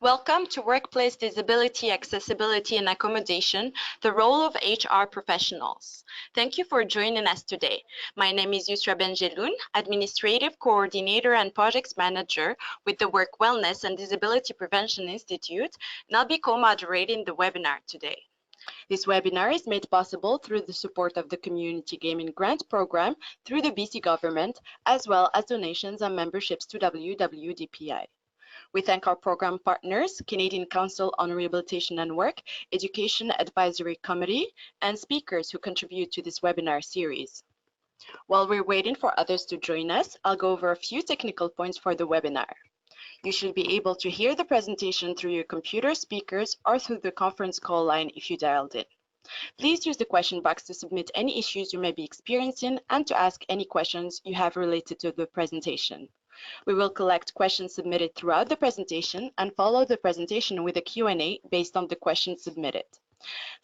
Welcome to Workplace Disability, Accessibility and Accommodation, the role of HR professionals. Thank you for joining us today. My name is Yusra Benjeloun, Administrative Coordinator and Projects Manager with the Work Wellness and Disability Prevention Institute, and I'll be co-moderating the webinar today. This webinar is made possible through the support of the Community Gaming Grant Program through the BC government, as well as donations and memberships to WWDPI. We thank our program partners, Canadian Council on Rehabilitation and Work, Education Advisory Committee, and speakers who contribute to this webinar series. While we're waiting for others to join us, I'll go over a few technical points for the webinar. You should be able to hear the presentation through your computer speakers or through the conference call line if you dialed in. Please use the question box to submit any issues you may be experiencing and to ask any questions you have related to the presentation. We will collect questions submitted throughout the presentation and follow the presentation with a Q&A based on the questions submitted.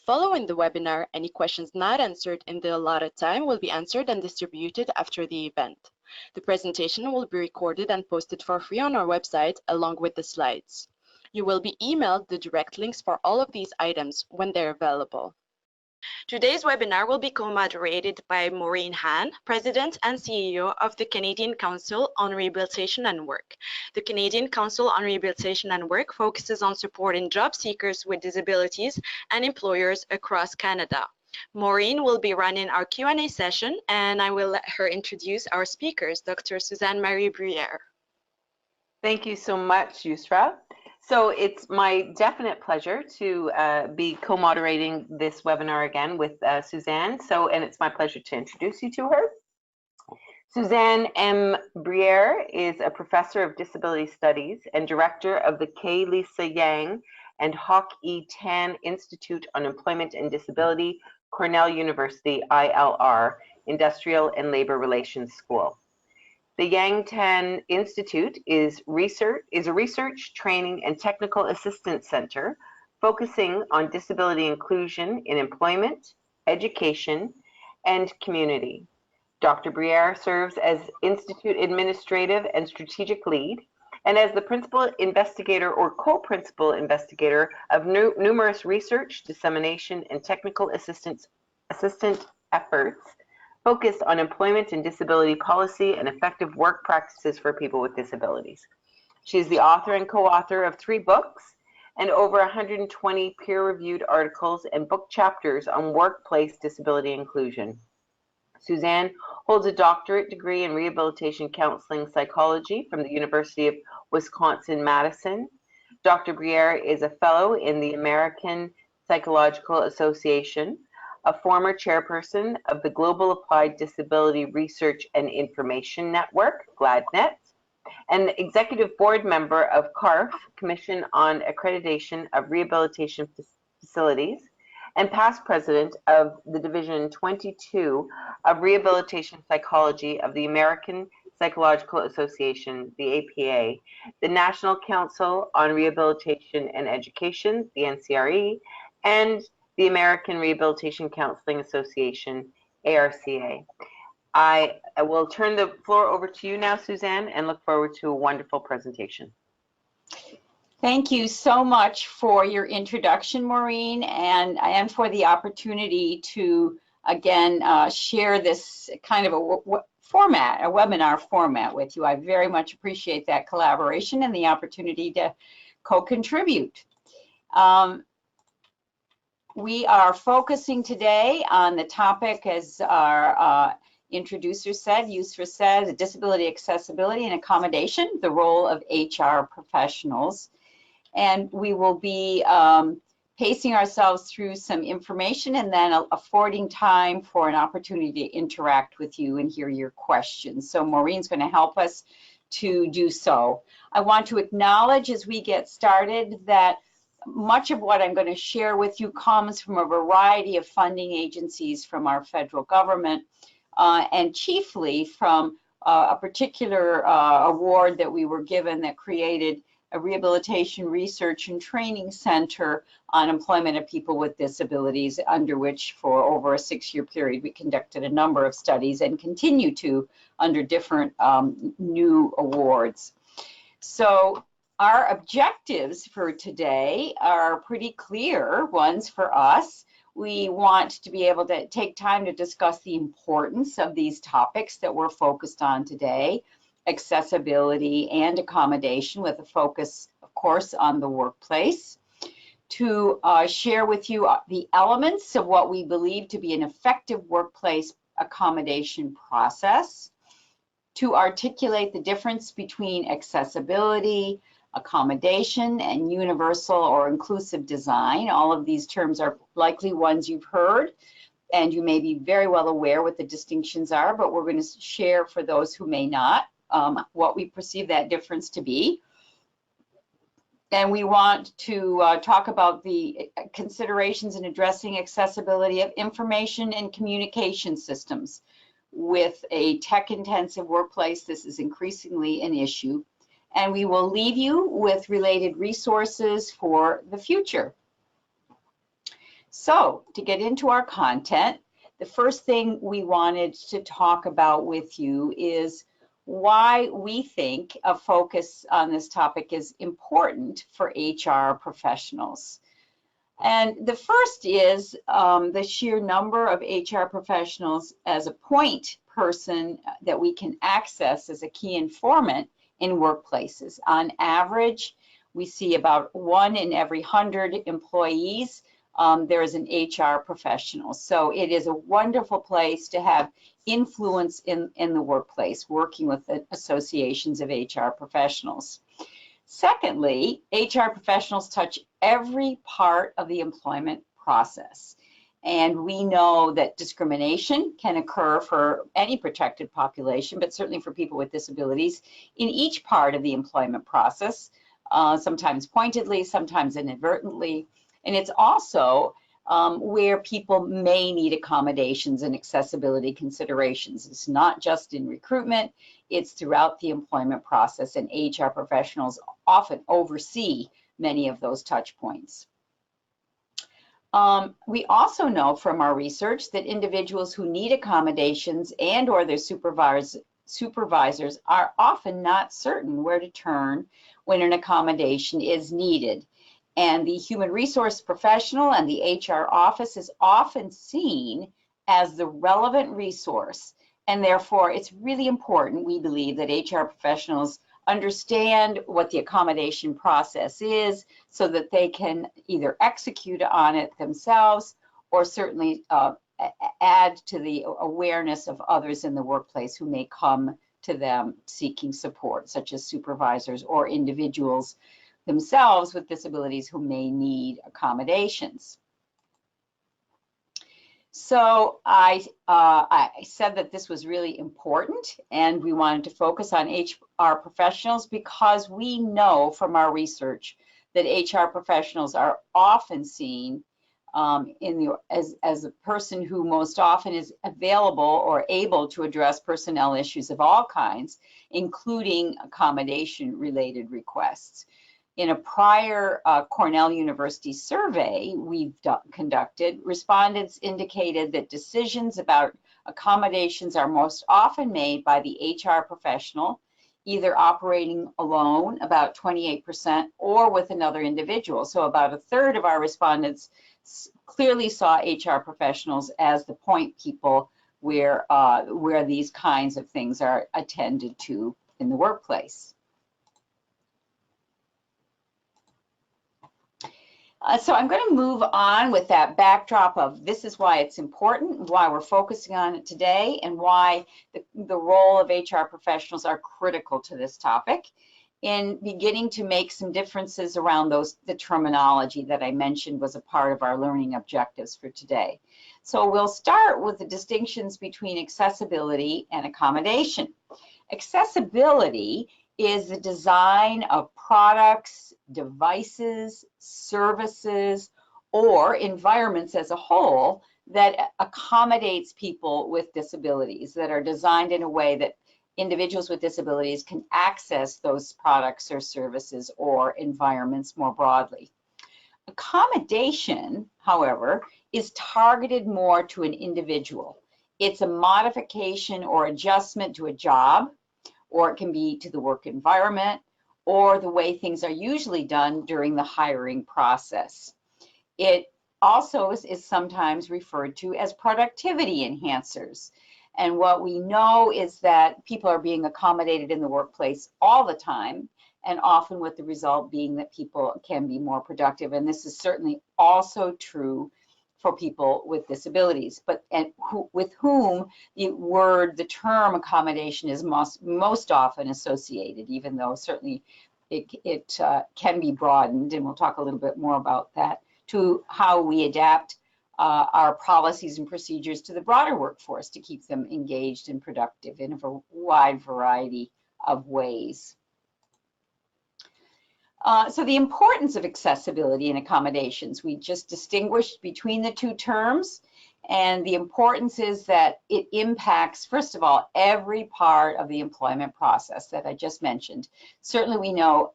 Following the webinar, any questions not answered in the allotted time will be answered and distributed after the event. The presentation will be recorded and posted for free on our website along with the slides. You will be emailed the direct links for all of these items when they're available. Today's webinar will be co-moderated by Maureen Han, President and CEO of the Canadian Council on Rehabilitation and Work. The Canadian Council on Rehabilitation and Work focuses on supporting job seekers with disabilities and employers across Canada. Maureen will be running our Q&A session, and I will let her introduce our speakers, Dr. Suzanne Marie Bruyère. Thank you so much, Yusra. So it's my definite pleasure to be co-moderating this webinar again with Suzanne. And it's my pleasure to introduce you to her. Suzanne M. Bruyère is a professor of disability studies and director of the K. Lisa Yang and Hock E. Tan Institute on Employment and Disability, Cornell University, ILR, Industrial and Labor Relations School. The Yang Tan Institute is a research, training, and technical assistance center focusing on disability inclusion in employment, education, and community. Dr. Bruyère serves as Institute Administrative and Strategic Lead and as the Principal Investigator or Co-Principal Investigator of numerous research, dissemination, and technical assistant efforts focused on employment and disability policy and effective work practices for people with disabilities. She is the author and co-author of 3 books and over 120 peer-reviewed articles and book chapters on workplace disability inclusion. Suzanne holds a doctorate degree in rehabilitation counseling psychology from the University of Wisconsin-Madison. Dr. Bruyère is a fellow in the American Psychological Association, a former chairperson of the Global Applied Disability Research and Information Network, GLADNet, and executive board member of CARF, Commission on Accreditation of Rehabilitation Facilities, and past president of the Division 22 of Rehabilitation Psychology of the American Psychological Association, the APA, the National Council on Rehabilitation and Education, the NCRE, and the American Rehabilitation Counseling Association, ARCA. I will turn the floor over to you now, Suzanne, and look forward to a wonderful presentation. Thank you so much for your introduction, Maureen, and for the opportunity to, again, share this kind of a webinar format with you. I very much appreciate that collaboration and the opportunity to co-contribute. We are focusing today on the topic, as our introducer said, Yusra said, disability accessibility and accommodation, the role of HR professionals. And we will be pacing ourselves through some information and then affording time for an opportunity to interact with you and hear your questions. So Maureen's going to help us to do so. I want to acknowledge as we get started that much of what I'm going to share with you comes from a variety of funding agencies from our federal government, and chiefly from a particular award that we were given that created a rehabilitation research and training center on employment of people with disabilities, under which for over a 6-year period we conducted a number of studies and continue to under different new awards. So Our objectives for today are pretty clear ones for us. We want to be able to take time to discuss the importance of these topics that we're focused on today, accessibility and accommodation, with a focus, of course, on the workplace. To share with you the elements of what we believe to be an effective workplace accommodation process, to articulate the difference between accessibility, accommodation, and universal or inclusive design. All of these terms are likely ones you've heard, and you may be very well aware what the distinctions are, but we're going to share for those who may not what we perceive that difference to be. And we want to talk about the considerations in addressing accessibility of information and communication systems. With a tech-intensive workplace, this is increasingly an issue. And we will leave you with related resources for the future. So, to get into our content, the first thing we wanted to talk about with you is why we think a focus on this topic is important for HR professionals. And the first is the sheer number of HR professionals as a point person that we can access as a key informant in workplaces. On average, we see about 1 in every 100 employees, there is an HR professional. So it is a wonderful place to have influence in the workplace, working with the associations of HR professionals. Secondly, HR professionals touch every part of the employment process. And we know that discrimination can occur for any protected population, but certainly for people with disabilities, in each part of the employment process, sometimes pointedly, sometimes inadvertently. And it's also where people may need accommodations and accessibility considerations. It's not just in recruitment, it's throughout the employment process, and HR professionals often oversee many of those touch points. We also know from our research that individuals who need accommodations and or their supervisors are often not certain where to turn when an accommodation is needed. And the human resource professional and the HR office is often seen as the relevant resource. And therefore, it's really important, we believe, that HR professionals understand what the accommodation process is so that they can either execute on it themselves or certainly add to the awareness of others in the workplace who may come to them seeking support, such as supervisors or individuals themselves with disabilities who may need accommodations. So I said that this was really important, and we wanted to focus on HR professionals because we know from our research that HR professionals are often seen as a person who most often is available or able to address personnel issues of all kinds, including accommodation-related requests. In a prior Cornell University survey we've conducted, respondents indicated that decisions about accommodations are most often made by the HR professional, either operating alone, about 28%, or with another individual. So about a third of our respondents clearly saw HR professionals as the point people where these kinds of things are attended to in the workplace. So I'm going to move on with that backdrop of this is why it's important, why we're focusing on it today, and why the role of HR professionals are critical to this topic, in beginning to make some differences around the terminology that I mentioned was a part of our learning objectives for today. So we'll start with the distinctions between accessibility and accommodation. Accessibility is the design of products, devices, services, or environments as a whole that accommodates people with disabilities, that are designed in a way that individuals with disabilities can access those products or services or environments more broadly. Accommodation, however, is targeted more to an individual. It's a modification or adjustment to a job, or it can be to the work environment, or the way things are usually done during the hiring process. It also is sometimes referred to as productivity enhancers. And what we know is that people are being accommodated in the workplace all the time, and often with the result being that people can be more productive. And this is certainly also true for people with disabilities, but with whom the term accommodation is most often associated, even though certainly it can be broadened, and we'll talk a little bit more about that, to how we adapt our policies and procedures to the broader workforce to keep them engaged and productive in a wide variety of ways. So the importance of accessibility and accommodations, we just distinguished between the two terms, and the importance is that it impacts, first of all, every part of the employment process that I just mentioned. Certainly we know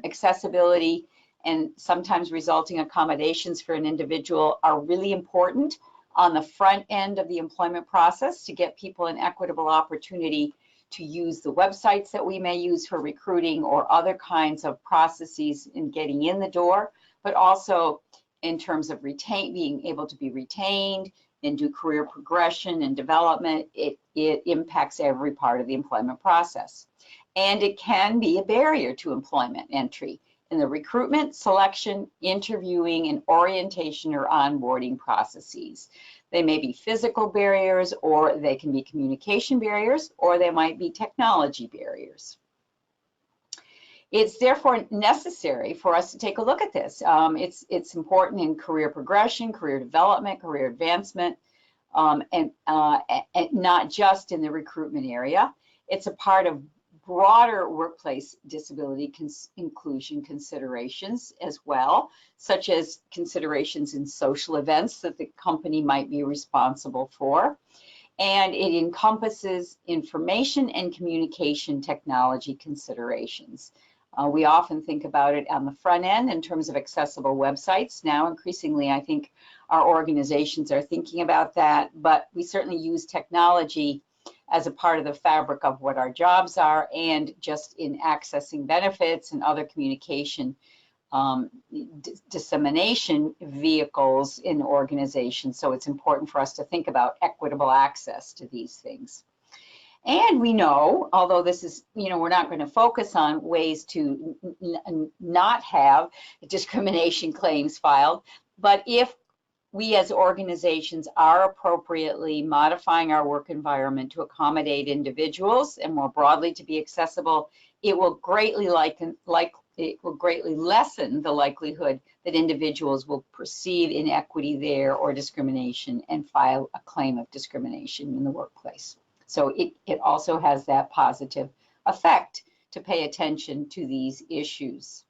accessibility and sometimes resulting accommodations for an individual are really important on the front end of the employment process to get people an equitable opportunity to use the websites that we may use for recruiting or other kinds of processes in getting in the door, but also in terms of being able to be retained and do career progression and development. It impacts every part of the employment process. And it can be a barrier to employment entry in the recruitment, selection, interviewing, and orientation or onboarding processes. They may be physical barriers, or they can be communication barriers, or they might be technology barriers. It's therefore necessary for us to take a look at this. It's important in career progression, career development, career advancement, and not just in the recruitment area. It's a part of broader workplace disability inclusion considerations as well, such as considerations in social events that the company might be responsible for. And it encompasses information and communication technology considerations. We often think about it on the front end in terms of accessible websites. Now, increasingly, I think our organizations are thinking about that, but we certainly use technology as a part of the fabric of what our jobs are, and just in accessing benefits and other communication dissemination vehicles in organizations. So it's important for us to think about equitable access to these things. And we know, although this is, we're not going to focus on ways to not have discrimination claims filed, but if we as organizations are appropriately modifying our work environment to accommodate individuals and more broadly to be accessible, it will greatly lessen the likelihood that individuals will perceive inequity there or discrimination and file a claim of discrimination in the workplace. So it also has that positive effect to pay attention to these issues.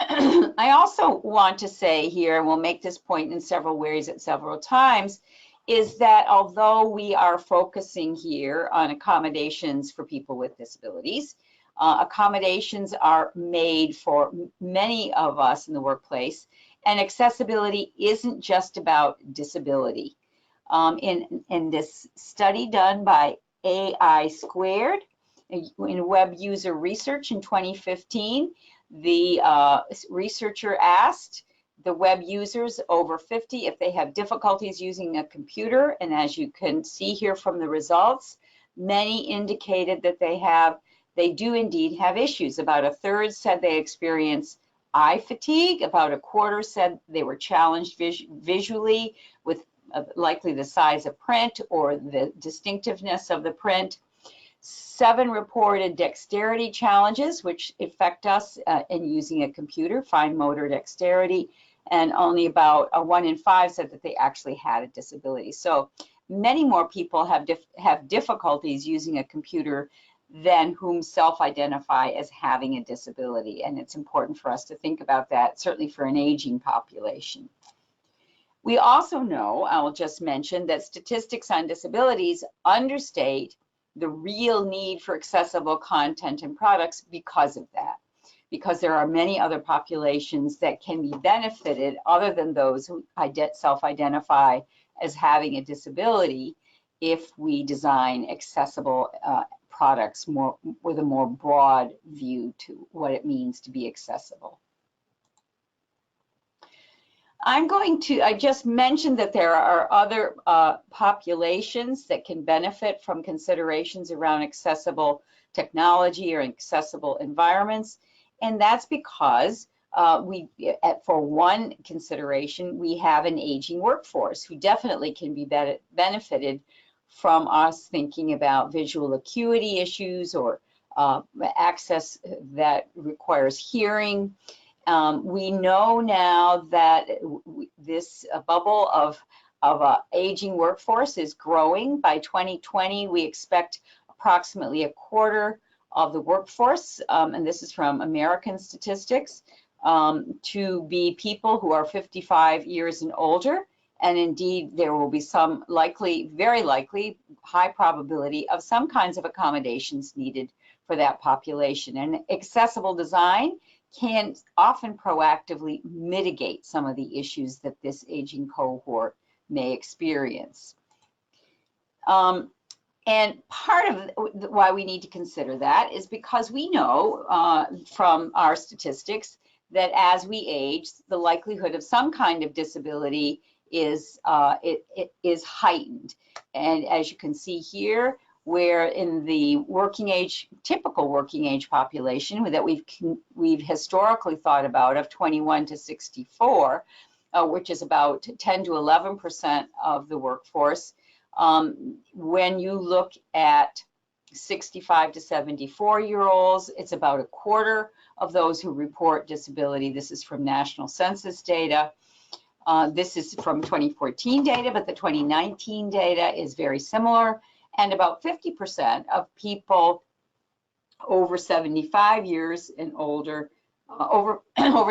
I also want to say here, and we'll make this point in several ways at several times, is that although we are focusing here on accommodations for people with disabilities, accommodations are made for many of us in the workplace, and accessibility isn't just about disability. In this study done by AI Squared in web user research in 2015, the researcher asked the web users over 50 if they have difficulties using a computer, and as you can see here from the results, many indicated that they do indeed have issues. About a third said they experience eye fatigue. About a quarter said they were challenged visually with likely the size of print or the distinctiveness of the print. 7 reported dexterity challenges, which affect us in using a computer, fine motor dexterity, and only about 1 in 5 said that they actually had a disability. So many more people have difficulties using a computer than whom self-identify as having a disability, and it's important for us to think about that, certainly for an aging population. We also know, I will just mention, that statistics on disabilities understate the real need for accessible content and products because of that, because there are many other populations that can be benefited other than those who self-identify as having a disability if we design accessible products with a more broad view to what it means to be accessible. I just mentioned that there are other populations that can benefit from considerations around accessible technology or accessible environments. And that's because for one consideration, we have an aging workforce who definitely can be benefited from us thinking about visual acuity issues or access that requires hearing. We know now that this bubble of aging workforce is growing. By 2020, we expect approximately a quarter of the workforce, and this is from American statistics, to be people who are 55 years and older. And indeed, there will be some likely, very likely, high probability of some kinds of accommodations needed for that population. And accessible design can often proactively mitigate some of the issues that this aging cohort may experience. And part of why we need to consider that is because we know from our statistics that as we age, the likelihood of some kind of disability is heightened. And as you can see here, where in the working age, typical working age population that we've historically thought about of 21 to 64, which is about 10 to 11% of the workforce. When you look at 65 to 74-year-olds, it's about a quarter of those who report disability. This is from National Census data. This is from 2014 data, but the 2019 data is very similar. And about 50% of people over 75 years and older, over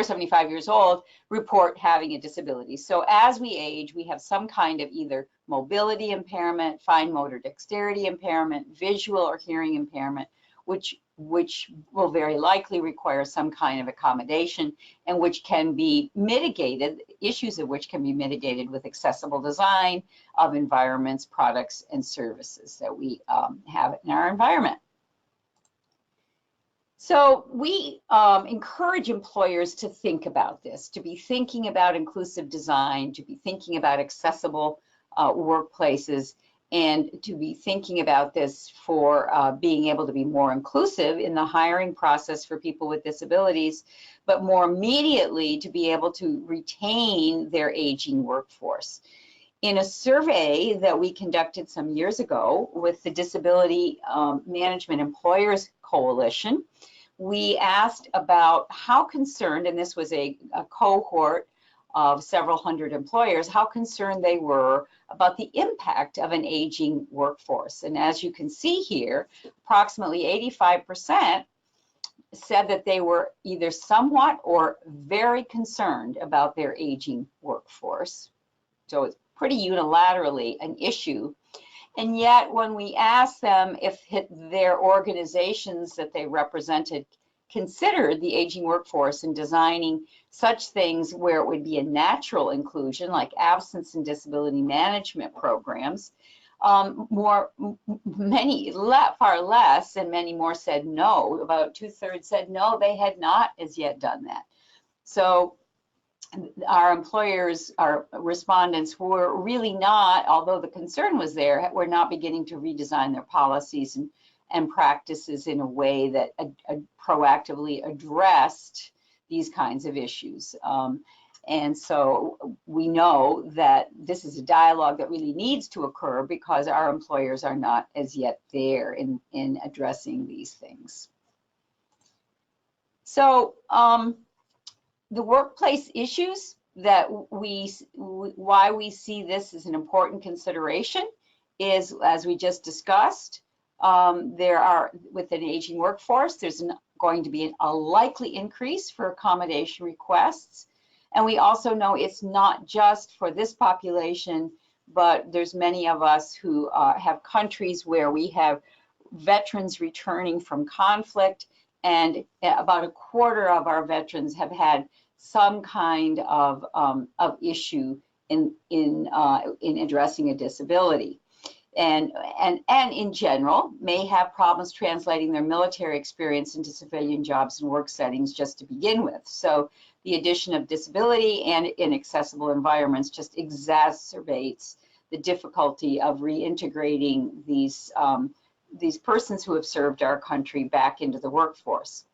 75 years old, report having a disability. So as we age, we have some kind of either mobility impairment, fine motor dexterity impairment, visual or hearing impairment, which will very likely require some kind of accommodation and which can be mitigated, issues of which can be mitigated with accessible design of environments, products, and services that we have in our environment. So we encourage employers to think about this, to be thinking about inclusive design, to be thinking about accessible workplaces, and to be thinking about this for being able to be more inclusive in the hiring process for people with disabilities, but more immediately to be able to retain their aging workforce. In a survey that we conducted some years ago with the Disability Management Employers Coalition, we asked about how concerned, and this was a cohort of several hundred employers, how concerned they were about the impact of an aging workforce. And as you can see here, approximately 85% said that they were either somewhat or very concerned about their aging workforce. So it's pretty unilaterally an issue. And yet when we asked them if their organizations that they represented considered the aging workforce in designing such things where it would be a natural inclusion, like absence and disability management programs, far less, and many more said no. About 2/3 said no, they had not as yet done that. So our employers, our respondents were really not, although the concern was there, were not beginning to redesign their policies and practices in a way that proactively addressed these kinds of issues. And so we know that this is a dialogue that really needs to occur because our employers are not as yet there in addressing these things. So the workplace issues that why we see this as an important consideration is, as we just discussed, there are, with an aging workforce, there's going to be a likely increase for accommodation requests. And we also know it's not just for this population, but there's many of us who have countries where we have veterans returning from conflict, and about a quarter of our veterans have had some kind of issue in addressing a disability. and in general may have problems translating their military experience into civilian jobs and work settings just to begin with. So the addition of disability and inaccessible environments just exacerbates the difficulty of reintegrating these persons who have served our country back into the workforce.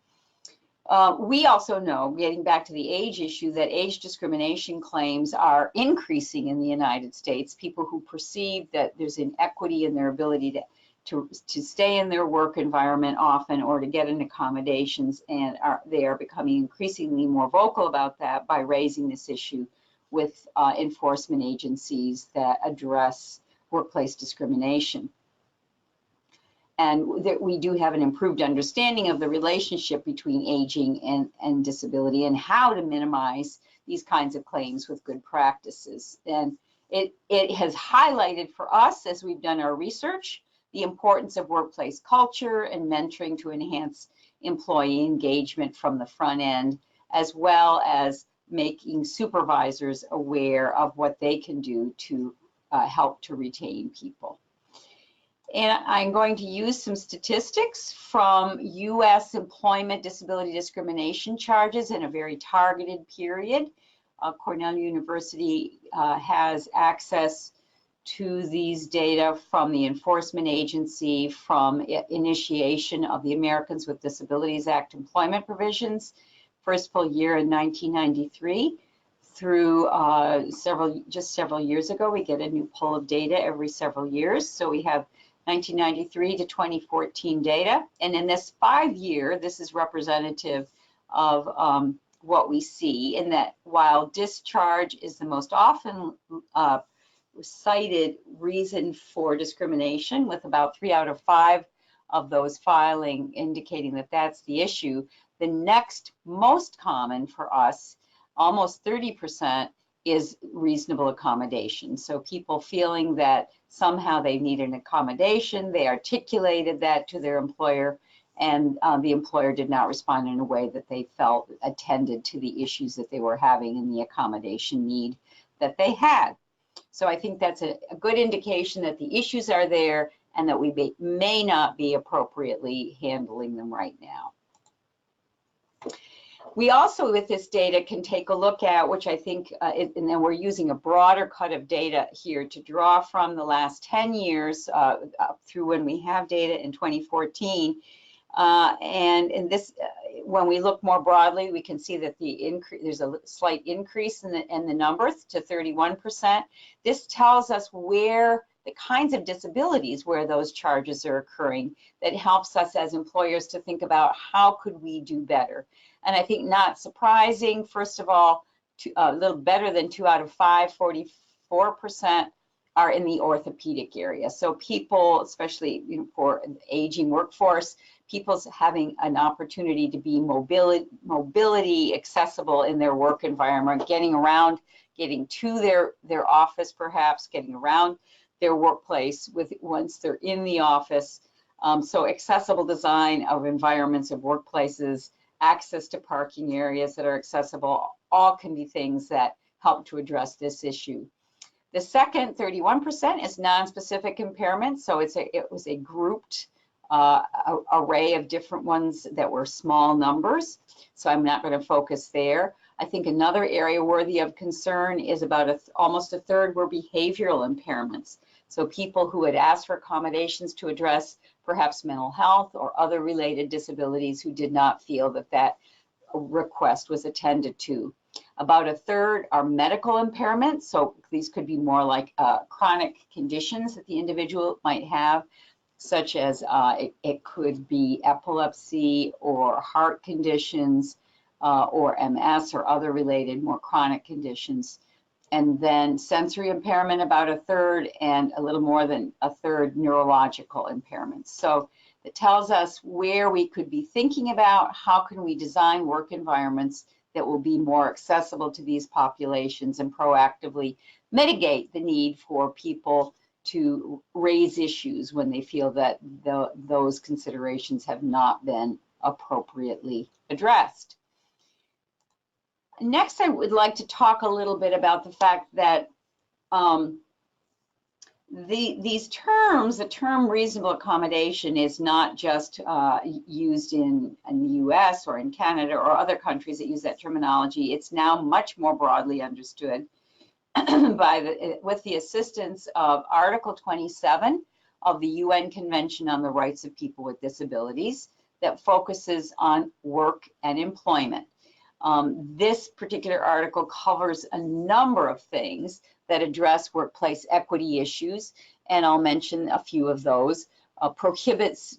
We also know, getting back to the age issue, that age discrimination claims are increasing in the United States. People who perceive that there's inequity in their ability to stay in their work environment often, or to get in accommodations, and they are becoming increasingly more vocal about that by raising this issue with enforcement agencies that address workplace discrimination. And that we do have an improved understanding of the relationship between aging and disability, and how to minimize these kinds of claims with good practices. And it has highlighted for us, as we've done our research, the importance of workplace culture and mentoring to enhance employee engagement from the front end, as well as making supervisors aware of what they can do to help to retain people. And I'm going to use some statistics from U.S. employment disability discrimination charges in a very targeted period. Cornell University has access to these data from the enforcement agency, from initiation of the Americans with Disabilities Act employment provisions, first full year in 1993, through just several years ago. We get a new pull of data every several years. So we have 1993 to 2014 data. And in this 5-year, this is representative of what we see, in that while discharge is the most often cited reason for discrimination, with about 3 out of 5 of those filing indicating that that's the issue, the next most common for us, almost 30%, is reasonable accommodation. So people feeling that somehow they need an accommodation, they articulated that to their employer, and the employer did not respond in a way that they felt attended to the issues that they were having and the accommodation need that they had. So I think that's a good indication that the issues are there, and that we may not be appropriately handling them right now. We also, with this data, can take a look at, which I think, and then we're using a broader cut of data here to draw from the last 10 years up through when we have data in 2014. And in this, when we look more broadly, we can see that there's a slight increase in the numbers to 31%. This tells us where the kinds of disabilities where those charges are occurring, that helps us as employers to think about how could we do better. And I think, not surprising, first of all, a little better than 2 out of 5, 44%, are in the orthopedic area. So people, especially for aging workforce, people's having an opportunity to be mobility accessible in their work environment, getting around, getting to their office, perhaps getting around their workplace once they're in the office. So accessible design of environments of workplaces, access to parking areas that are accessible, all can be things that help to address this issue. The second, 31%, is non-specific impairment. So it was a grouped array of different ones that were small numbers. So I'm not going to focus there. I think another area worthy of concern is about almost a third were behavioral impairments. So people who had asked for accommodations to address perhaps mental health or other related disabilities, who did not feel that that request was attended to. About a third are medical impairments. So these could be more like chronic conditions that the individual might have, such as it could be epilepsy or heart conditions or MS or other related more chronic conditions. And then sensory impairment, about a third, and a little more than a third neurological impairments. So it tells us where we could be thinking about how can we design work environments that will be more accessible to these populations, and proactively mitigate the need for people to raise issues when they feel that those considerations have not been appropriately addressed. Next, I would like to talk a little bit about the fact that These terms, the term reasonable accommodation is not just used in the US or in Canada or other countries that use that terminology. It's now much more broadly understood with the assistance of Article 27 of the UN Convention on the Rights of People with Disabilities that focuses on work and employment. This particular article covers a number of things that address workplace equity issues, and I'll mention a few of those. Prohibits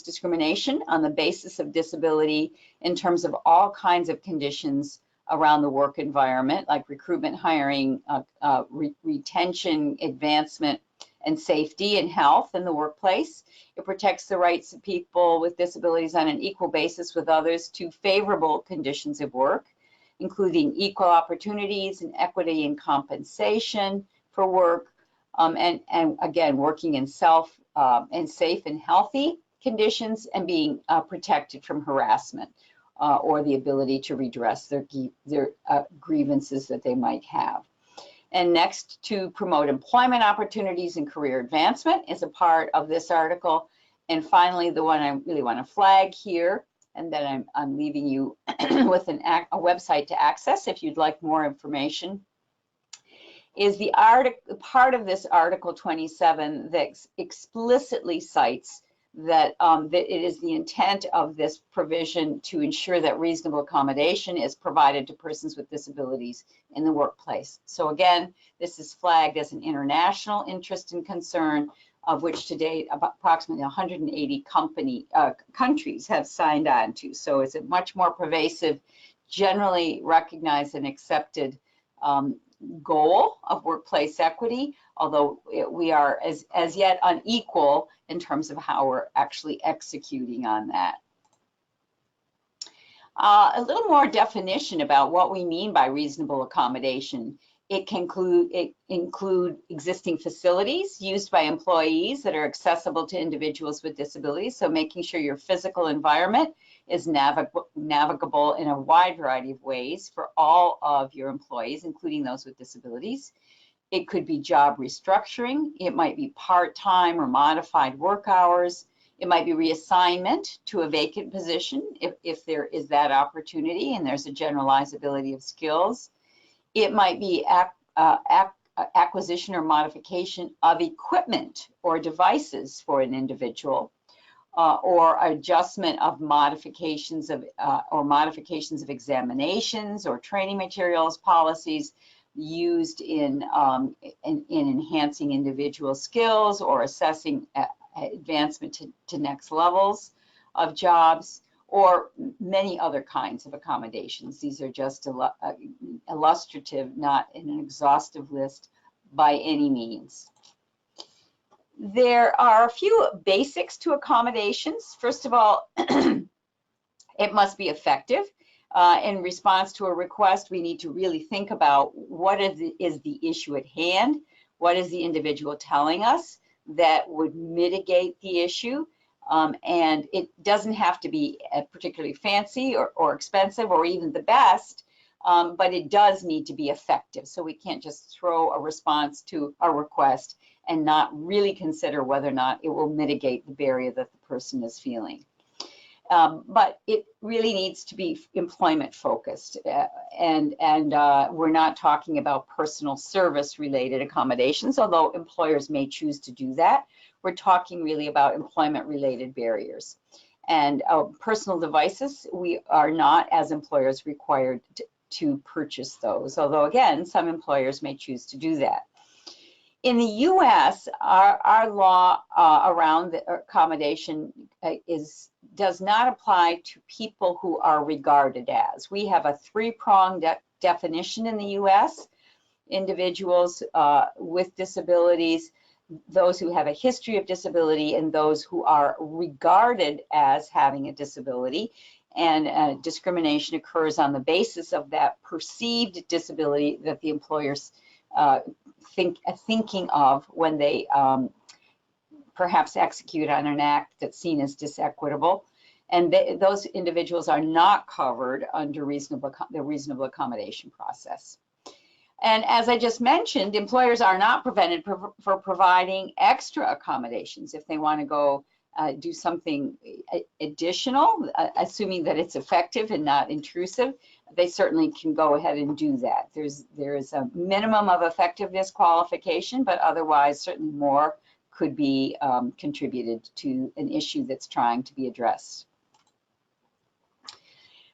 discrimination on the basis of disability in terms of all kinds of conditions around the work environment, like recruitment, hiring, retention, advancement, and safety and health in the workplace. It protects the rights of people with disabilities on an equal basis with others to favorable conditions of work, including equal opportunities and equity and compensation for work, and again, working in safe and healthy conditions, and being protected from harassment or the ability to redress their grievances that they might have. And next, to promote employment opportunities and career advancement is a part of this article. And finally, the one I really want to flag here, and then I'm leaving you with a website to access if you'd like more information, is the part of this Article 27 that explicitly cites that it is the intent of this provision to ensure that reasonable accommodation is provided to persons with disabilities in the workplace. So again, this is flagged as an international interest and concern, of which to date approximately 180 countries have signed on to. So it's a much more pervasive, generally recognized and accepted goal of workplace equity, although we are as yet unequal in terms of how we're actually executing on that. A little more definition about what we mean by reasonable accommodation. It can include existing facilities used by employees that are accessible to individuals with disabilities, so making sure your physical environment is navigable in a wide variety of ways for all of your employees, including those with disabilities. It could be job restructuring. It might be part-time or modified work hours. It might be reassignment to a vacant position if there is that opportunity and there's a generalizability of skills. It might be acquisition or modification of equipment or devices for an individual, or adjustment of modifications of examinations or training materials, policies used in enhancing individual skills or assessing advancement to next levels of jobs, or many other kinds of accommodations. These are just illustrative, not an exhaustive list by any means. There are a few basics to accommodations. First of all, it must be effective. In response to a request, we need to really think about what is the issue at hand, what is the individual telling us that would mitigate the issue, and it doesn't have to be particularly fancy or expensive or even the best, but it does need to be effective. So we can't just throw a response to a request and not really consider whether or not it will mitigate the barrier that the person is feeling. But it really needs to be employment focused, and we're not talking about personal service related accommodations, although employers may choose to do that. We're talking really about employment related barriers. And personal devices, we are not as employers required to purchase those, although again, some employers may choose to do that. In the US, our law around the accommodation does not apply to people who are regarded as. We have a three-pronged definition in the US. Individuals with disabilities, those who have a history of disability, and those who are regarded as having a disability. And discrimination occurs on the basis of that perceived disability that the employers thinking of when they perhaps execute on an act that's seen as disequitable. And those individuals are not covered under the reasonable accommodation process. And as I just mentioned, employers are not prevented for providing extra accommodations if they want to go do something additional, assuming that it's effective and not intrusive. They certainly can go ahead and do that. There is a minimum of effectiveness qualification, but otherwise certainly more could be contributed to an issue that's trying to be addressed.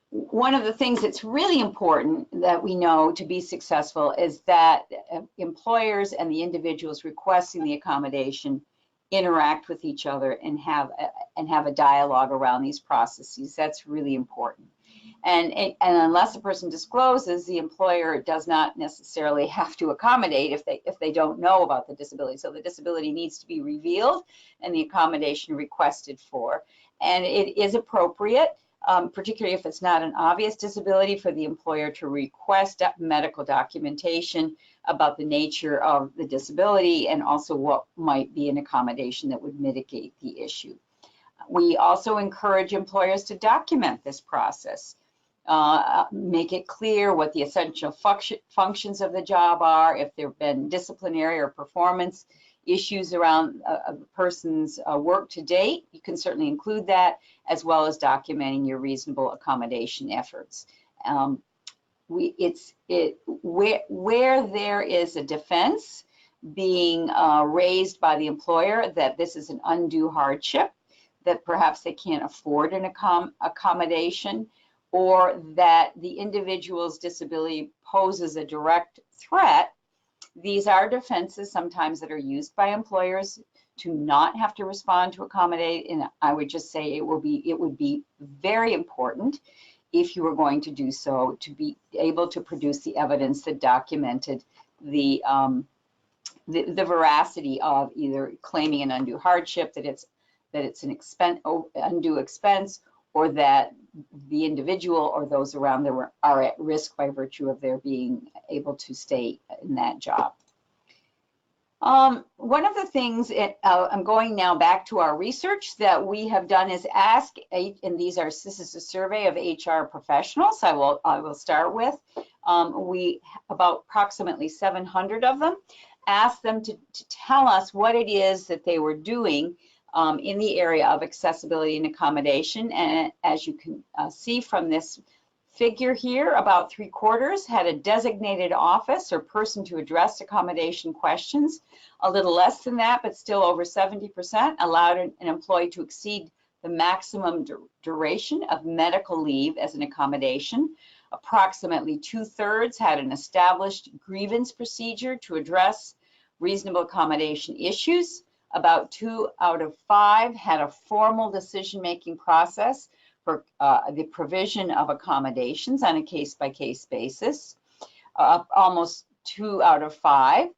One of the things that's really important that we know to be successful is that employers and the individuals requesting the accommodation interact with each other and have a dialogue around these processes. That's really important. And unless a person discloses, the employer does not necessarily have to accommodate if they don't know about the disability. So the disability needs to be revealed and the accommodation requested for. And it is appropriate, particularly if it's not an obvious disability, for the employer to request medical documentation about the nature of the disability and also what might be an accommodation that would mitigate the issue. We also encourage employers to document this process. Make it clear what the essential functions of the job are. If there have been disciplinary or performance issues around a person's work to date, you can certainly include that, as well as documenting your reasonable accommodation efforts. Where there is a defense being raised by the employer that this is an undue hardship, that perhaps they can't afford an accommodation, or that the individual's disability poses a direct threat, these are defenses sometimes that are used by employers to not have to respond to accommodate. And I would just say it would be very important, if you were going to do so, to be able to produce the evidence that documented the veracity of either claiming an undue hardship, that it's an undue expense, or that the individual or those around them are at risk by virtue of their being able to stay in that job. One of the things, I'm going now back to our research that we have done, is ask, and this is a survey of HR professionals. I will start with. About approximately 700 of them, asked them to tell us what it is that they were doing in the area of accessibility and accommodation. And as you can see from this figure here, about 3/4 had a designated office or person to address accommodation questions. A little less than that, but still over 70%, allowed an employee to exceed the maximum duration of medical leave as an accommodation. Approximately 2/3 had an established grievance procedure to address reasonable accommodation issues. About 2 out of 5 had a formal decision-making process for the provision of accommodations on a case-by-case basis. Almost 2 out of 5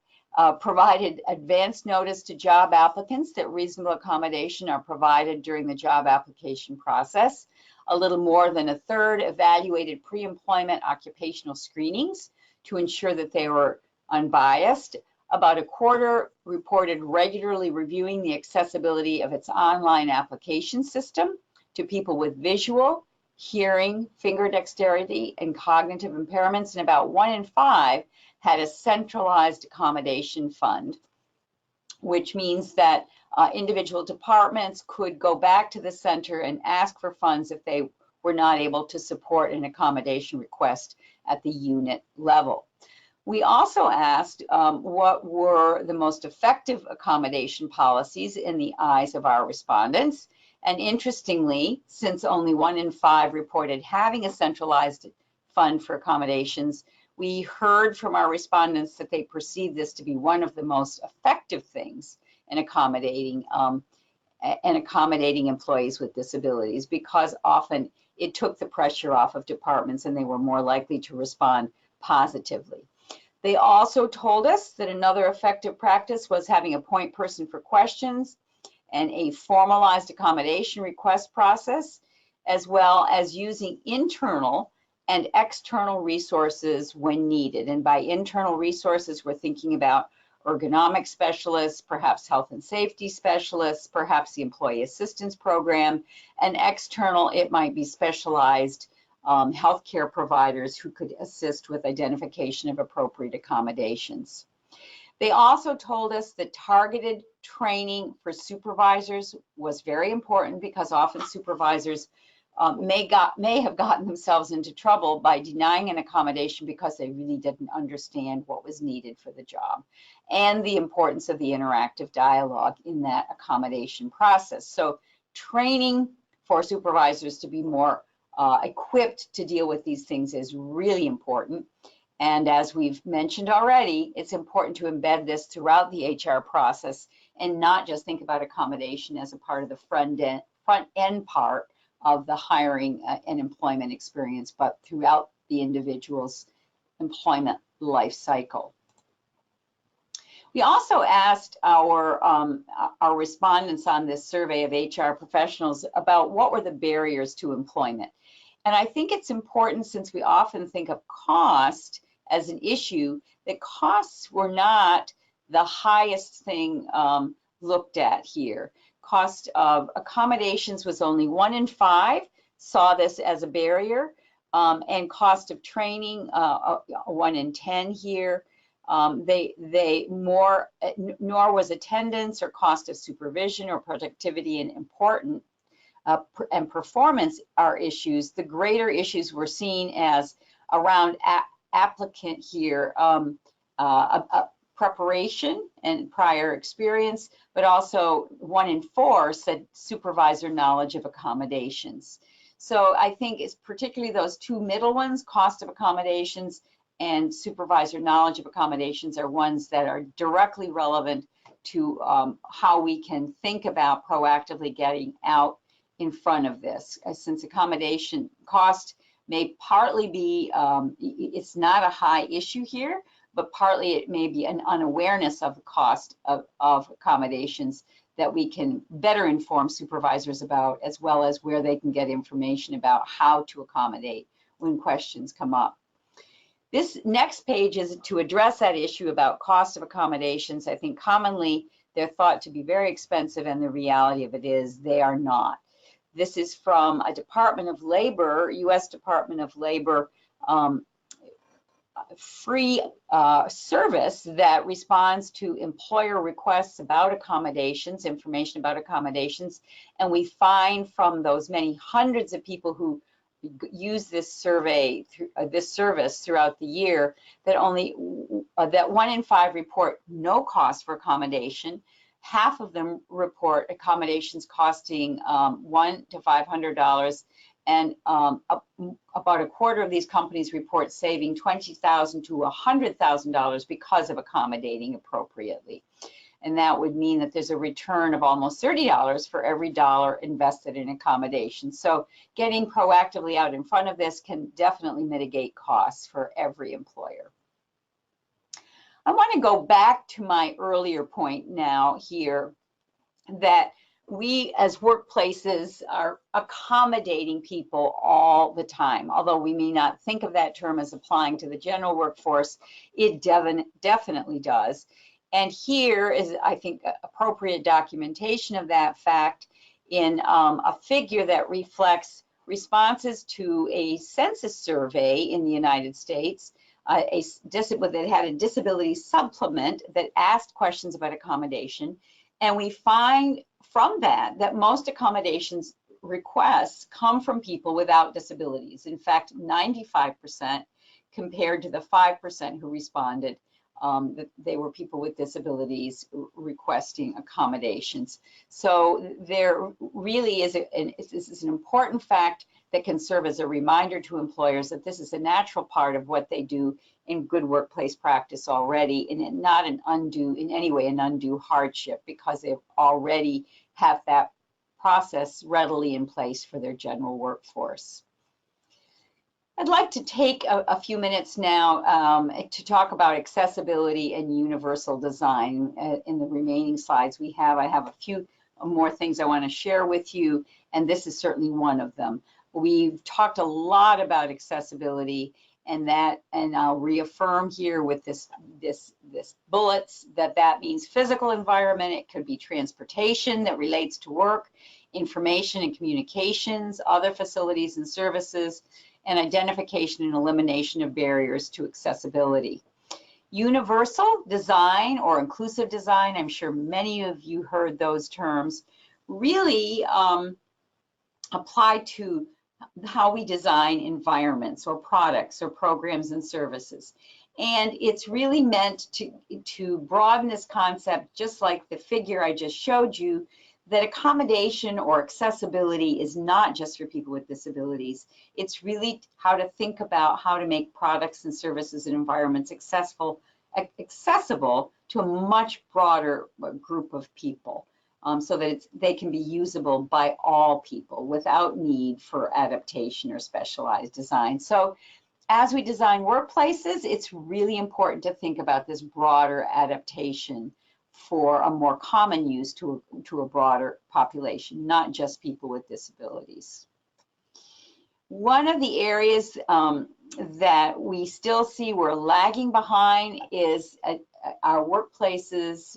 provided advance notice to job applicants that reasonable accommodation are provided during the job application process. A little more than 1/3 evaluated pre-employment occupational screenings to ensure that they were unbiased. About 1/4 reported regularly reviewing the accessibility of its online application system to people with visual, hearing, finger dexterity, and cognitive impairments, and about 1 in 5 had a centralized accommodation fund, which means that individual departments could go back to the center and ask for funds if they were not able to support an accommodation request at the unit level. We also asked what were the most effective accommodation policies in the eyes of our respondents. And interestingly, since only 1 in 5 reported having a centralized fund for accommodations, we heard from our respondents that they perceived this to be one of the most effective things in accommodating employees with disabilities, because often it took the pressure off of departments and they were more likely to respond positively. They also told us that another effective practice was having a point person for questions and a formalized accommodation request process, as well as using internal and external resources when needed. And by internal resources, we're thinking about ergonomic specialists, perhaps health and safety specialists, perhaps the employee assistance program. And external, it might be specialized healthcare providers who could assist with identification of appropriate accommodations. They also told us that targeted training for supervisors was very important because often supervisors may have gotten themselves into trouble by denying an accommodation because they really didn't understand what was needed for the job and the importance of the interactive dialogue in that accommodation process. So training for supervisors to be more equipped to deal with these things is really important. And as we've mentioned already, it's important to embed this throughout the HR process and not just think about accommodation as a part of the front end part of the hiring and employment experience, but throughout the individual's employment life cycle. We also asked our respondents on this survey of HR professionals about what were the barriers to employment. And I think it's important, since we often think of cost as an issue, that costs were not the highest thing looked at here. Cost of accommodations was only 1 in 5 saw this as a barrier, and cost of training 1 in 10 here. Nor was attendance or cost of supervision or productivity and important and performance are issues. The greater issues were seen as around applicant here, preparation and prior experience, but also 1 in 4 said supervisor knowledge of accommodations. So I think it's particularly those 2 middle ones, cost of accommodations and supervisor knowledge of accommodations, are ones that are directly relevant to how we can think about proactively getting out in front of this. Since accommodation cost may partly be, it's not a high issue here, but partly it may be an unawareness of the cost of accommodations that we can better inform supervisors about, as well as where they can get information about how to accommodate when questions come up. This next page is to address that issue about cost of accommodations. I think commonly they're thought to be very expensive, and the reality of it is they are not. This is from a Department of Labor, U.S. Department of Labor free service that responds to employer requests about accommodations, information about accommodations. And we find from those many hundreds of people who use this survey, this service throughout the year, that that 1 in 5 report no cost for accommodation. Half of them report accommodations costing $100 to $500, and about a quarter of these companies report saving $20,000 to $100,000 because of accommodating appropriately. And that would mean that there's a return of almost $30 for every dollar invested in accommodation. So getting proactively out in front of this can definitely mitigate costs for every employer. I want to go back to my earlier point now here, that we as workplaces are accommodating people all the time. Although we may not think of that term as applying to the general workforce, it definitely does. And here is, I think, appropriate documentation of that fact in a figure that reflects responses to a census survey in the United States, that had a disability supplement that asked questions about accommodation. And we find from that most accommodations requests come from people without disabilities. In fact, 95% compared to the 5% who responded that they were people with disabilities requesting accommodations. So there really is this is an important fact that can serve as a reminder to employers that this is a natural part of what they do in good workplace practice already, and not in any way an undue hardship, because they already have that process readily in place for their general workforce. I'd like to take a few minutes now to talk about accessibility and universal design. In the remaining slides I have a few more things I want to share with you, and this is certainly one of them. We've talked a lot about accessibility, and I'll reaffirm here with this bullets that means physical environment. It could be transportation that relates to work, information and communications, other facilities and services, and identification and elimination of barriers to accessibility. Universal design or inclusive design, I'm sure many of you heard those terms, really apply to how we design environments or products or programs and services. And it's really meant to broaden this concept, just like the figure I just showed you, that accommodation or accessibility is not just for people with disabilities. It's really how to think about how to make products and services and environments accessible to a much broader group of people, so that they can be usable by all people without need for adaptation or specialized design. So as we design workplaces, it's really important to think about this broader adaptation for a more common use to a broader population, not just people with disabilities. One of the areas that we still see we're lagging behind is our workplaces,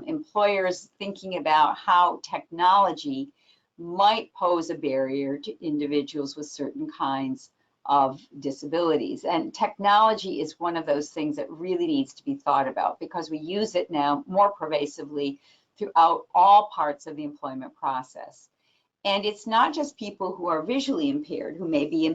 employers thinking about how technology might pose a barrier to individuals with certain kinds of disabilities. And technology is one of those things that really needs to be thought about, because we use it now more pervasively throughout all parts of the employment process. And it's not just people who are visually impaired who may be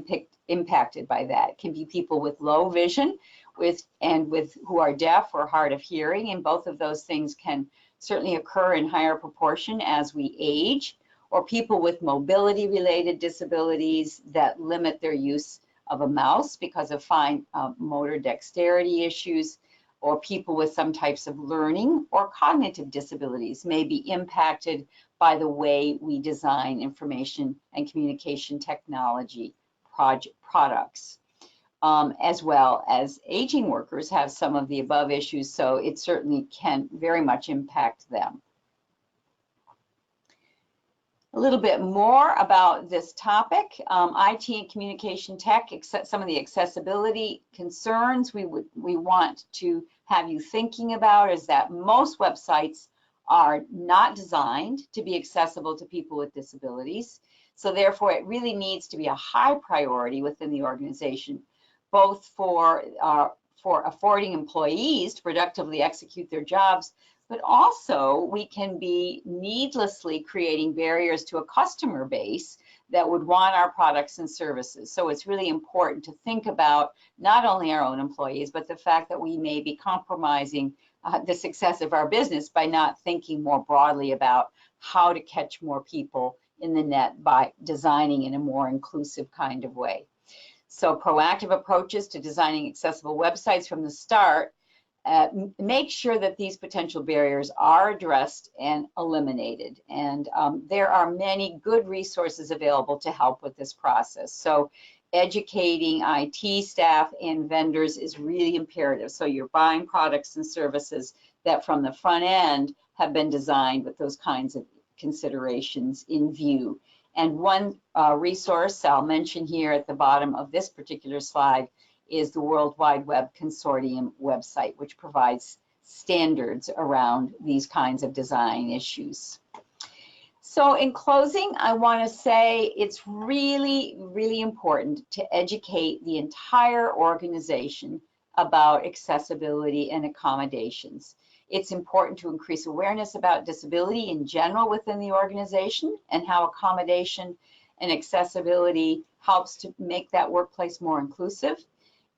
impacted by that. It can be people with low vision who are deaf or hard of hearing, and both of those things can certainly occur in higher proportion as we age, or people with mobility-related disabilities that limit their use of a mouse because of fine motor dexterity issues, or people with some types of learning or cognitive disabilities may be impacted by the way we design information and communication technology products. As well as aging workers have some of the above issues, so it certainly can very much impact them. A little bit more about this topic, IT and communication tech, some of the accessibility concerns we want to have you thinking about is that most websites are not designed to be accessible to people with disabilities. So therefore, it really needs to be a high priority within the organization, both for affording employees to productively execute their jobs, but also we can be needlessly creating barriers to a customer base that would want our products and services. So it's really important to think about not only our own employees, but the fact that we may be compromising the success of our business by not thinking more broadly about how to catch more people in the net by designing in a more inclusive kind of way. So proactive approaches to designing accessible websites from the start make sure that these potential barriers are addressed and eliminated. And there are many good resources available to help with this process. So educating IT staff and vendors is really imperative. So you're buying products and services that from the front end have been designed with those kinds of considerations in view. And one resource I'll mention here at the bottom of this particular slide is the World Wide Web Consortium website, which provides standards around these kinds of design issues. So in closing, I want to say it's really, really important to educate the entire organization about accessibility and accommodations. It's important to increase awareness about disability in general within the organization and how accommodation and accessibility helps to make that workplace more inclusive.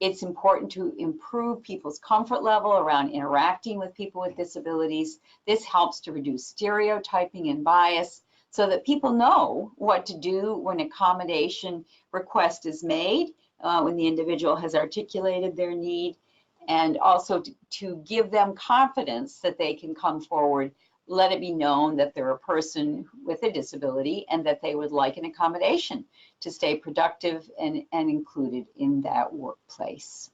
It's important to improve people's comfort level around interacting with people with disabilities. This helps to reduce stereotyping and bias so that people know what to do when accommodation request is made, when the individual has articulated their need, and also to give them confidence that they can come forward, let it be known that they're a person with a disability and that they would like an accommodation to stay productive and included in that workplace.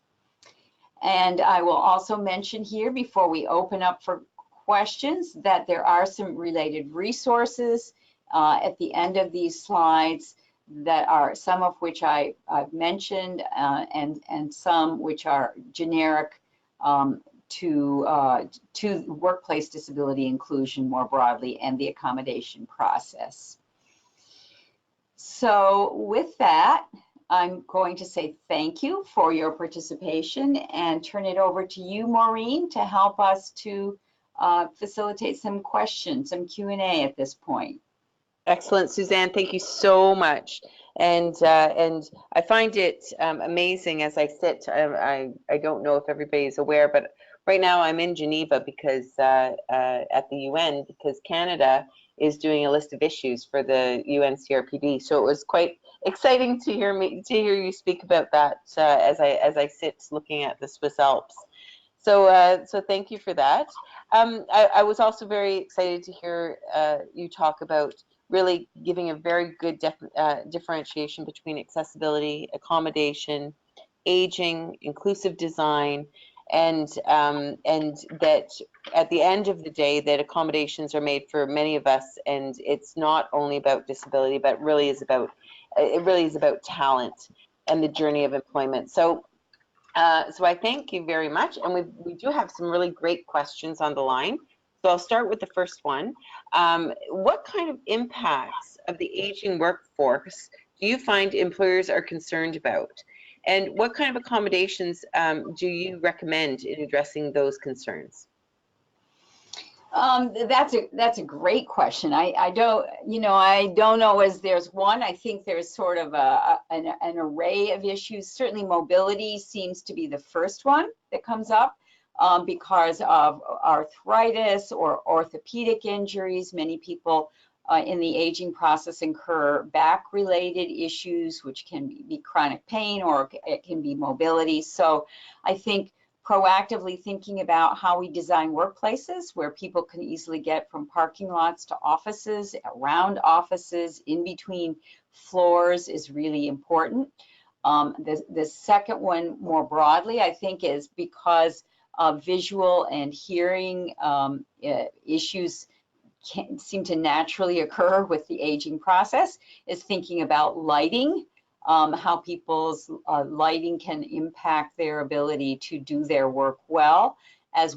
And I will also mention here before we open up for questions that there are some related resources at the end of these slides that are some of which I've mentioned and some which are generic to workplace disability inclusion more broadly and the accommodation process. So with that, I'm going to say thank you for your participation and turn it over to you, Maureen, to help us to facilitate some questions, some Q&A at this point. Excellent, Suzanne. Thank you so much. And I find it amazing as I sit. I don't know if everybody is aware, but right now I'm in Geneva because at the UN, because Canada is doing a list of issues for the UN CRPD. So it was quite exciting to hear you speak about that as I sit looking at the Swiss Alps. So so thank you for that. I was also very excited to hear you talk about really giving a very good differentiation between accessibility, accommodation, aging, inclusive design, and that at the end of the day that accommodations are made for many of us, and it's not only about disability, but it really is about talent and the journey of employment. So I thank you very much, and we do have some really great questions on the line. So I'll start with the first one. What kind of impacts of the aging workforce do you find employers are concerned about? And what kind of accommodations do you recommend in addressing those concerns? That's a great question. I don't know as there's one. I think there's sort of an array of issues. Certainly mobility seems to be the first one that comes up because of arthritis or orthopedic injuries. Many people in the aging process incur back-related issues, which can be chronic pain or it can be mobility. So I think proactively thinking about how we design workplaces where people can easily get from parking lots to offices, around offices, in between floors is really important. The second one more broadly, I think, is because visual and hearing issues seem to naturally occur with the aging process, is thinking about lighting. How people's lighting can impact their ability to do their work well as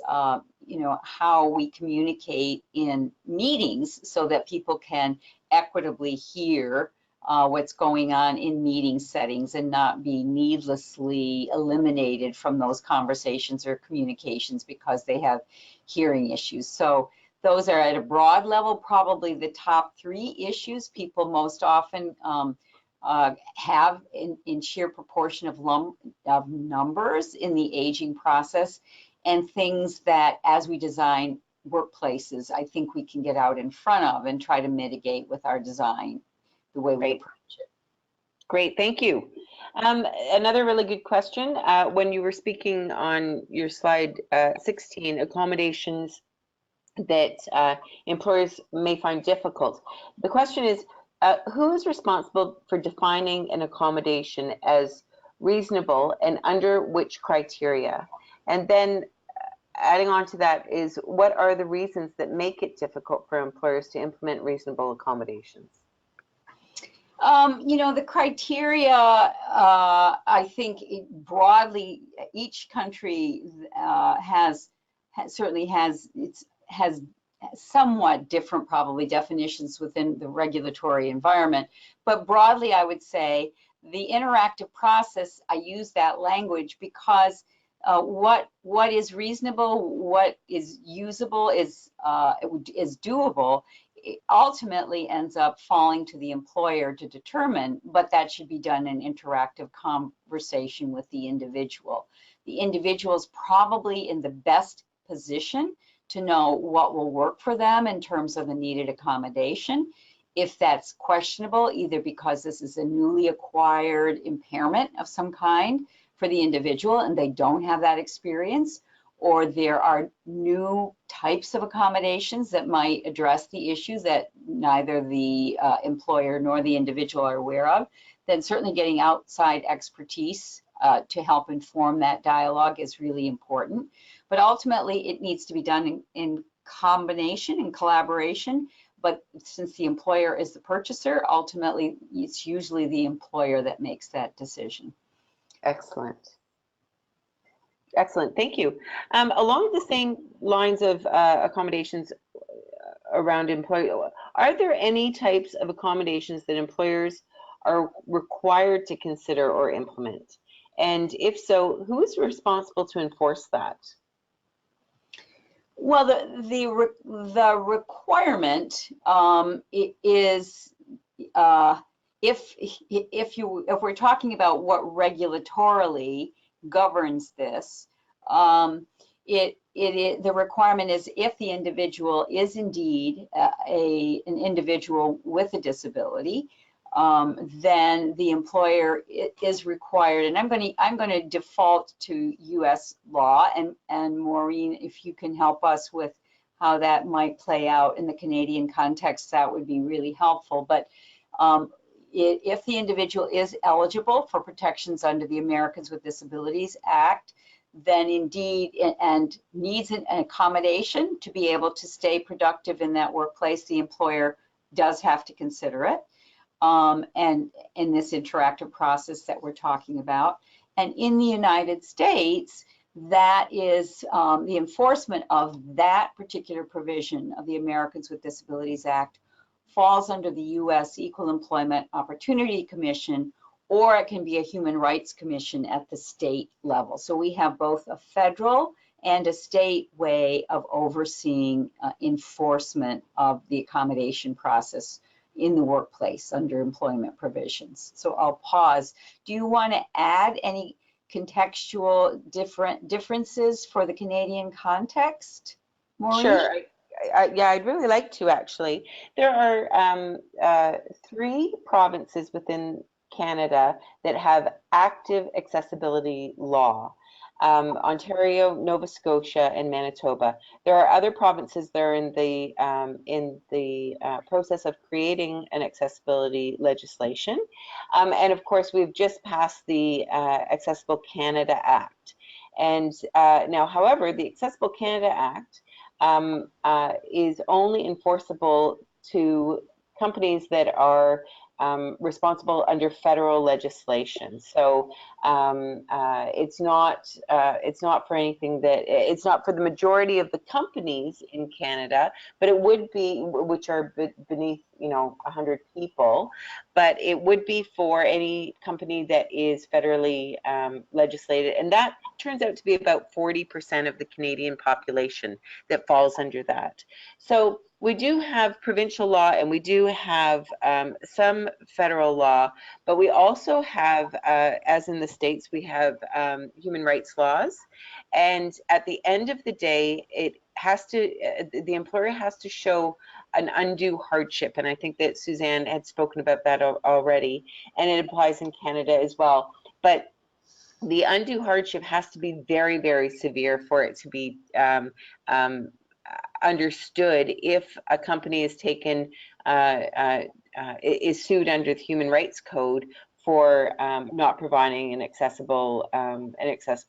how we communicate in meetings so that people can equitably hear what's going on in meeting settings and not be needlessly eliminated from those conversations or communications because they have hearing issues. So those are at a broad level probably the top three issues people most often have in sheer proportion of numbers in the aging process, and things that as we design workplaces, I think we can get out in front of and try to mitigate with our design, the way we approach it. Great, thank you. Another really good question. When you were speaking on your slide 16, accommodations that employers may find difficult. The question is, who is responsible for defining an accommodation as reasonable and under which criteria? And then adding on to that is, what are the reasons that make it difficult for employers to implement reasonable accommodations? The criteria, I think broadly, each country certainly has somewhat different probably definitions within the regulatory environment. But broadly, I would say the interactive process, I use that language because what is reasonable, what is usable, is doable, it ultimately ends up falling to the employer to determine, but that should be done in interactive conversation with the individual. The individual is probably in the best position to know what will work for them in terms of the needed accommodation. If that's questionable, either because this is a newly acquired impairment of some kind for the individual and they don't have that experience, or there are new types of accommodations that might address the issue that neither the employer nor the individual are aware of, then certainly getting outside expertise to help inform that dialogue is really important. But ultimately, it needs to be done in combination, in collaboration. But since the employer is the purchaser, ultimately, it's usually the employer that makes that decision. Excellent. Excellent, thank you. Along the same lines of accommodations around employee, are there any types of accommodations that employers are required to consider or implement? And if so, who is responsible to enforce that? Well, the requirement is if we're talking about what regulatorily governs this, the requirement is if the individual is indeed an individual with a disability, then the employer is required, and I'm going to default to U.S. law, and Maureen, if you can help us with how that might play out in the Canadian context, that would be really helpful. But if the individual is eligible for protections under the Americans with Disabilities Act, then indeed, and needs an accommodation to be able to stay productive in that workplace, the employer does have to consider it. And in this interactive process that we're talking about. And in the United States, that is the enforcement of that particular provision of the Americans with Disabilities Act falls under the U.S. Equal Employment Opportunity Commission, or it can be a Human Rights Commission at the state level. So we have both a federal and a state way of overseeing enforcement of the accommodation process in the workplace under employment provisions. So I'll pause. Do you want to add any contextual differences for the Canadian context, Maureen? Sure. Yeah, I'd really like to actually. There are 3 provinces within Canada that have active accessibility law. Ontario, Nova Scotia, and Manitoba. There are other provinces that are in the process of creating an accessibility legislation, and of course we've just passed the Accessible Canada Act. And now, however, the Accessible Canada Act is only enforceable to companies that are responsible under federal legislation. So it's not for anything that, it's not for the majority of the companies in Canada, but it would be, which are beneath 100 people, but it would be for any company that is federally legislated, and that turns out to be about 40% of the Canadian population that falls under that. So we do have provincial law and we do have some federal law, but we also have, as in the States, we have human rights laws. And at the end of the day, it has to, the employer has to show an undue hardship. And I think that Suzanne had spoken about that already, and it applies in Canada as well. But the undue hardship has to be very, very severe for it to be understood if a company is taken, is sued under the Human Rights Code for not providing an accessible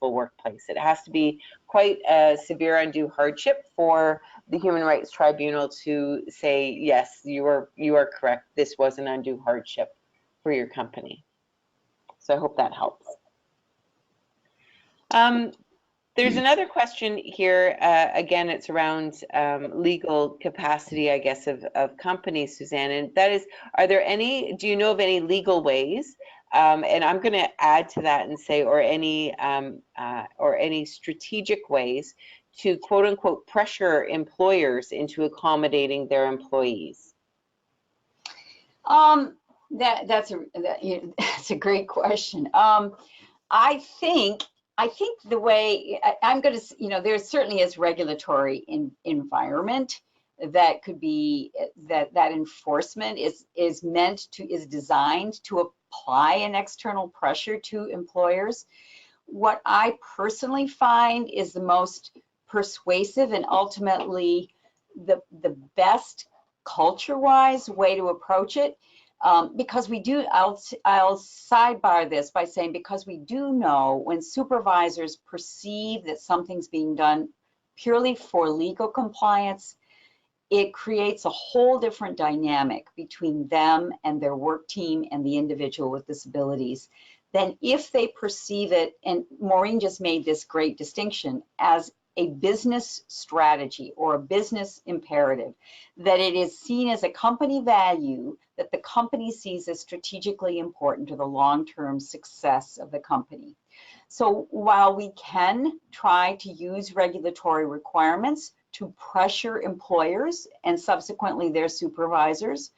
workplace. It has to be quite a severe undue hardship for the Human Rights Tribunal to say, yes, you are correct, this was an undue hardship for your company. So I hope that helps. There's another question here. Again, it's around legal capacity, I guess, of companies, Suzanne, and that is, do you know of any legal ways, and I'm going to add to that and say, or any strategic ways to quote unquote pressure employers into accommodating their employees? That's a great question. I think the way I'm going to, there certainly is regulatory environment that could be, that enforcement is designed to apply an external pressure to employers. What I personally find is the most persuasive and ultimately the best culture-wise way to approach it. Because we do, I'll sidebar this by saying, because we do know when supervisors perceive that something's being done purely for legal compliance, it creates a whole different dynamic between them and their work team and the individual with disabilities than if they perceive it, and Maureen just made this great distinction, as a business strategy or a business imperative, that it is seen as a company value that the company sees as strategically important to the long-term success of the company. So while we can try to use regulatory requirements to pressure employers and subsequently their supervisors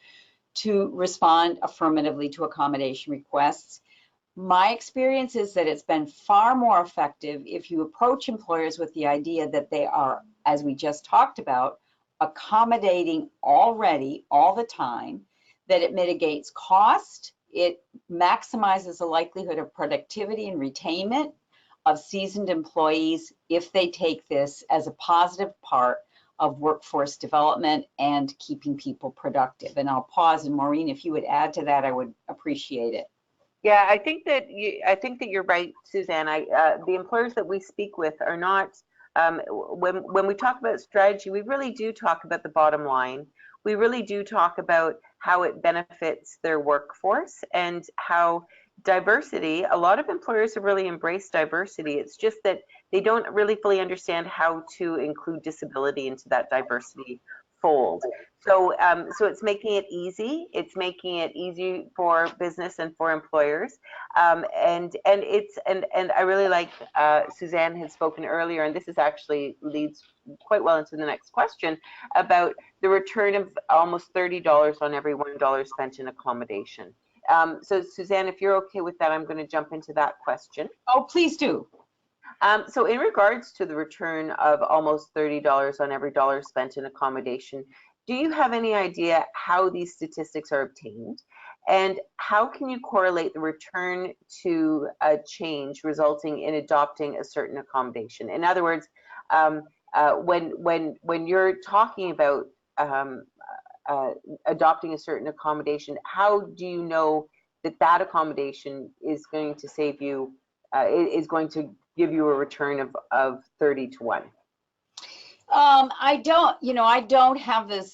to respond affirmatively to accommodation requests, my experience is that it's been far more effective if you approach employers with the idea that they are, as we just talked about, accommodating already all the time, that it mitigates cost, it maximizes the likelihood of productivity and retainment of seasoned employees if they take this as a positive part of workforce development and keeping people productive. And I'll pause, and Maureen, if you would add to that, I would appreciate it. Yeah, I think that you're right, Suzanne. The employers that we speak with are not. When we talk about strategy, we really do talk about the bottom line. We really do talk about how it benefits their workforce and how diversity. A lot of employers have really embraced diversity. It's just that they don't really fully understand how to include disability into that diversity fold. So it's making it easy. It's making it easy for business and for employers. And I really like Suzanne had spoken earlier, and this is actually leads quite well into the next question about the return of almost $30 on every $1 spent in accommodation. So Suzanne, if you're okay with that, I'm going to jump into that question. Oh, please do. So in regards to the return of almost $30 on every dollar spent in accommodation, do you have any idea how these statistics are obtained? And how can you correlate the return to a change resulting in adopting a certain accommodation? In other words, when you're talking about adopting a certain accommodation, how do you know that that accommodation is going to save you, is going to give you a return of 30 to 1? I don't have the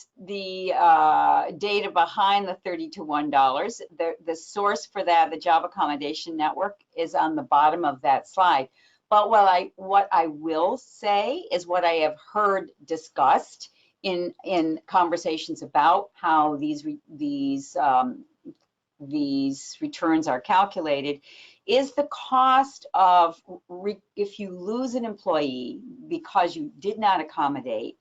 data behind the $30 to $1. The source for that, the Job Accommodation Network, is on the bottom of that slide. But what I will say is what I have heard discussed in conversations about how these returns are calculated is the cost of, if you lose an employee because you did not accommodate,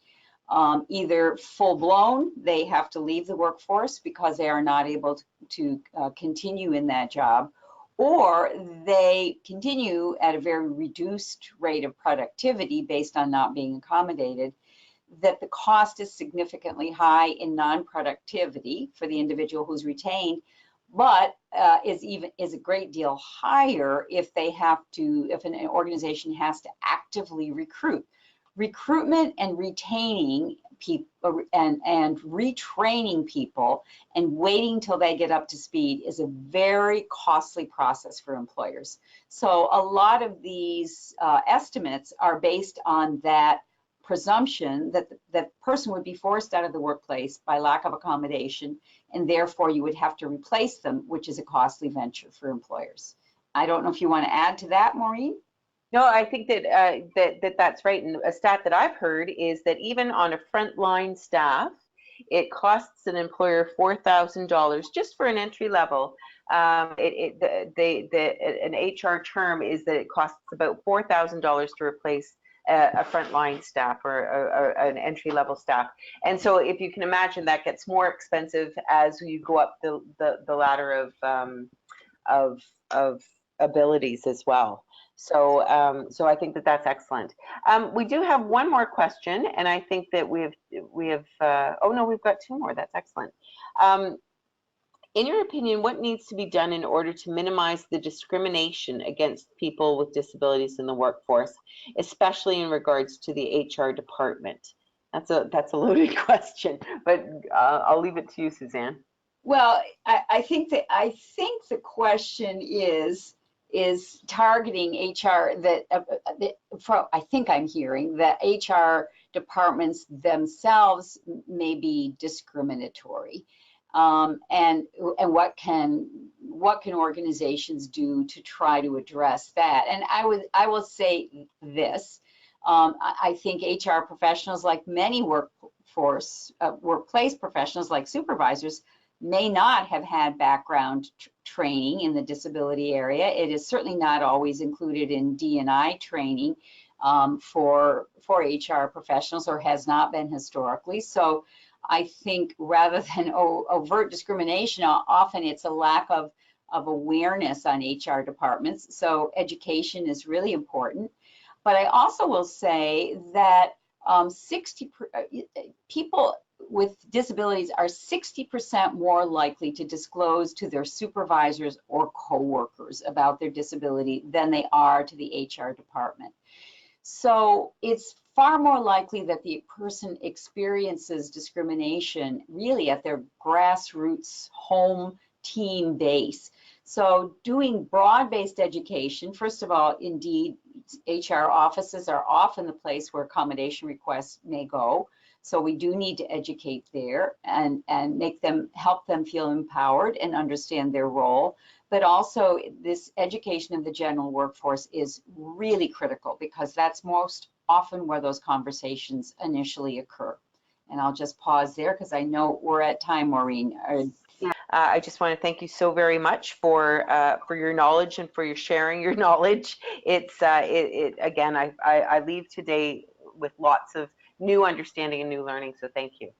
either full-blown, they have to leave the workforce because they are not able to continue in that job, or they continue at a very reduced rate of productivity based on not being accommodated, that the cost is significantly high in non-productivity for the individual who's retained, but is a great deal higher if an organization has to actively recruit. Recruitment and retaining people and retraining people and waiting till they get up to speed is a very costly process for employers. So a lot of these estimates are based on that presumption that that person would be forced out of the workplace by lack of accommodation, and therefore you would have to replace them, which is a costly venture for employers. I don't know if you want to add to that, Maureen? No, I think that that's right. And a stat that I've heard is that even on a frontline staff, it costs an employer $4,000 just for an entry level. An HR term is that it costs about $4,000 to replace a frontline staff or an entry-level staff. And so if you can imagine, that gets more expensive as you go up the ladder of abilities as well. So I think that that's excellent. We do have one more question, and I think that we have oh no, we've got two more. That's excellent. In your opinion, what needs to be done in order to minimize the discrimination against people with disabilities in the workforce, especially in regards to the HR department? That's a loaded question, but I'll leave it to you, Suzanne. Well, I think the question is targeting HR, I think I'm hearing that HR departments themselves may be discriminatory. And what can organizations do to try to address that? And I will say this: I think HR professionals, like many workplace professionals like supervisors, may not have had background training in the disability area. It is certainly not always included in D&I training for HR professionals, or has not been historically. So I think rather than overt discrimination, often it's a lack of awareness on HR departments. So education is really important. But I also will say that people with disabilities are 60% more likely to disclose to their supervisors or coworkers about their disability than they are to the HR department. So it's far more likely that the person experiences discrimination really at their grassroots home team base. So doing broad-based education, first of all, indeed, HR offices are often the place where accommodation requests may go. So we do need to educate there and help them feel empowered and understand their role. But also this education of the general workforce is really critical, because that's most often where those conversations initially occur. And I'll just pause there because I know we're at time, Maureen. I just want to thank you so very much for your knowledge and for your sharing your knowledge. It's again, I leave today with lots of new understanding and new learning. So thank you.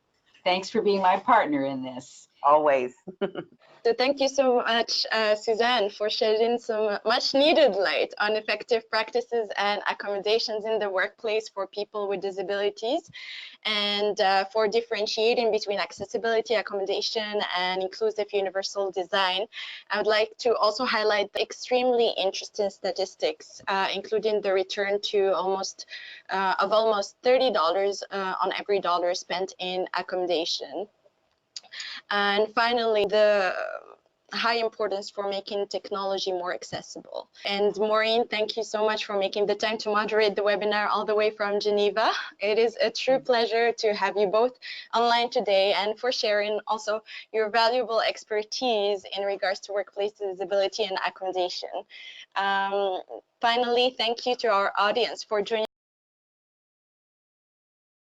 Thanks for being my partner in this. Always. So thank you so much, Suzanne, for shedding some much needed light on effective practices and accommodations in the workplace for people with disabilities, and for differentiating between accessibility, accommodation, and inclusive universal design. I would like to also highlight the extremely interesting statistics, including the return to almost $30 on every dollar spent in accommodation. And finally, the high importance for making technology more accessible. And Maureen, thank you so much for making the time to moderate the webinar all the way from Geneva. It is a true pleasure to have you both online today, and for sharing also your valuable expertise in regards to workplace disability and accommodation. Finally, thank you to our audience for joining